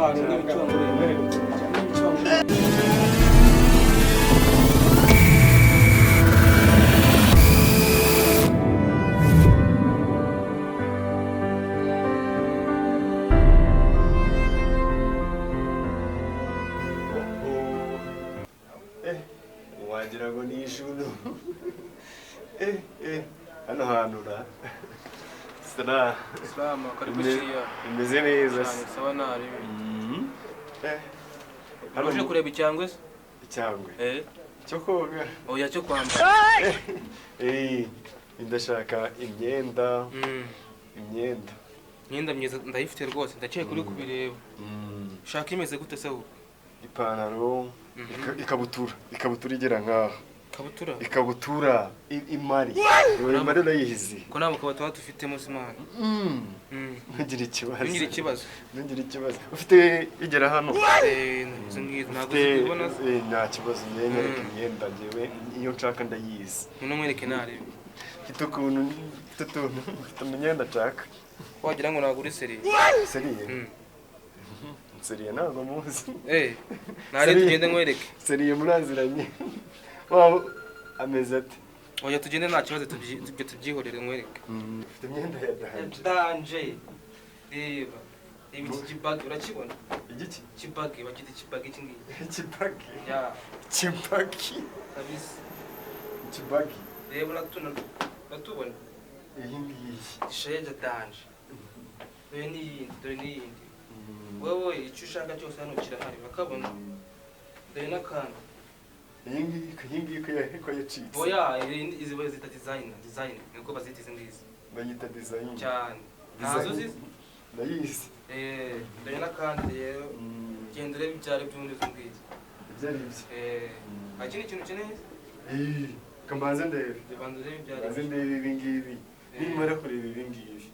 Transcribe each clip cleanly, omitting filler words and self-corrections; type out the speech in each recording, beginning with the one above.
abantu n'ibicongore wagira ngo ni ijuru. Hano hantu ra Salama karibushiya imeze neza. Sawa nari. Uje kureba icyangwe se? Icyangwe. Cyo koga. Oya cyo kwambara. Ndashaka imyenda. Imyenda myiza ndayifite rwose ndaciye kuri kubireba. Shaka imeze gute se ubu? Ipantaro, ikabutura igera ngaha. Ikabutura imari. Imari urayizi. Ko nabo kabutura dufitemo simana. Ntugira ikibazo. Ufite igera hano. Ntabwo zibona. Nta kibazo nyereka imyenda njyewe iyo nshaka ndayizi. None mwereke nari. Kitukuntu imyenda nshaka. Wagira ngo nagura seriye. Seriye? Seriye ntabwo muzi. Nari tugende nkwereke. Seriye muraziranye. Waba ameze ate? Oya tugende nta kibazo tubyihorere nkwereke. Ufite imyenda ya danje. Reba. Ibi kibagi urakibona? Igiki? Kibagi bakita kibagi kingi. Kibagi? Ya. Kibagi? Kabisa. Kibagi? Reba natubona. Iyi ngiyi. Sheja danje. Dore n'iyindi. Wewe icyo ushaka cyose hano kirahari bakabona. Dore n'akantu. Iyi ngiyi ko yacitse. Oya izi bazita design niko bazita izi ngizi. Bayita design. Cyane. Nazo zizi? Ndayizi. Dore n'akandi rero. Genda urebe ibyari by'undi izo ngizi. Ibyari ibyo. Akindi kintu ukeneye? Kambanze ndebe. Banza urebe ibyari. Kambanze ndebe ibi ngibi. Nimara kureba ibi ngibi.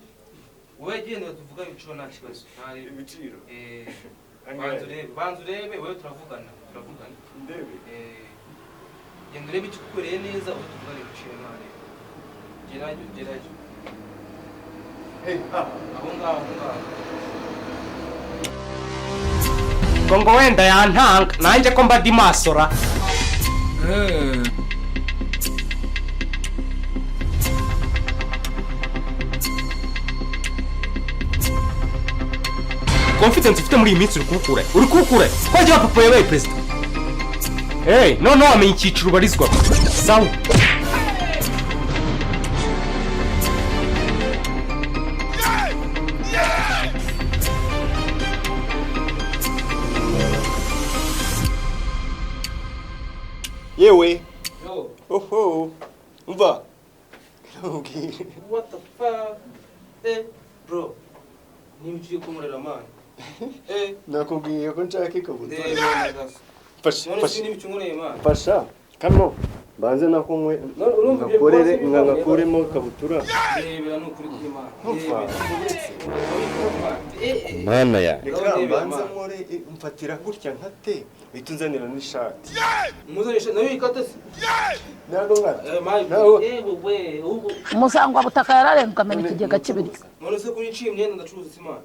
Wowe genda tuvuga ibiciro nta kibazo. Ibiciro? Banza urebe wowe turavugana. Ndebe. Genda urebe icyo ukoreye neza wowe tuvugane ibiciro nta gerayo. Aho ngaho. Ngo wenda yantanga nanjye ko mba dimasora. Confidence ufite muri iyi minsi uri kukura kwagira papa yabaye president. No wamenye icyiciro ubarizwa. Sawa. Yewe. Yo. Oho. Umva. What the fuck? Bro. Ni ugiye kumurera man. Nakubwiye ko nshaka ikabutura. Fasha. Kano. Banze nakunywe ngakuremo ikabutura. Rebera nukuri kuri man. Mana ya. Banze nkore mfatira gutya nkate bitunzanira n'ishati. Muzanisha nayo ikata se. Ntabwo ngata. Wewe ubu. Umusangwa butaka yararenzwe amenya ikigega kibiri. None se kunyiciye imyenda ndacuruza simana.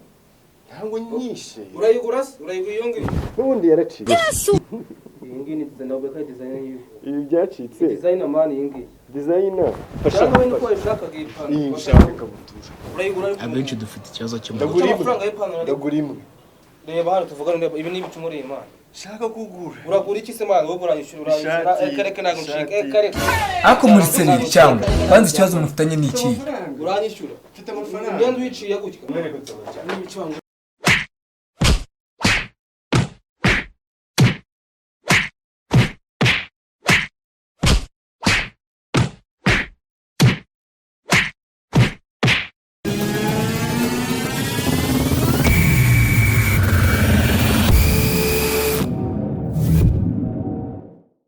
Ntabwo nyishe. Urayigura se? Urayigura iyo ngiyo? N'ubundi yaraciye. Iyi ngiyi ni design nabwo ka design yiyo. Ibi byacitse. Design man iyi ngiyi. Designer. Fasha. Nawe niko ishaka gipana. Iyi nshaka ikabutura. Urayigura. Abenshi dufite ikibazo cyo Ndagura imwe. Reba hano tuvugana ibi ni ibicumuriye imana. Shaka kugura. Uragura iki se man? Wowe uranyishura kareke ntago nshike kareke. Ako muri seri cyangwa kandi ikibazo mufitanye ni iki? Uranyishura. Mfite amafaranga. Imyenda wiciye gutya. Mwereke nsaba cyane. N'ibicwango.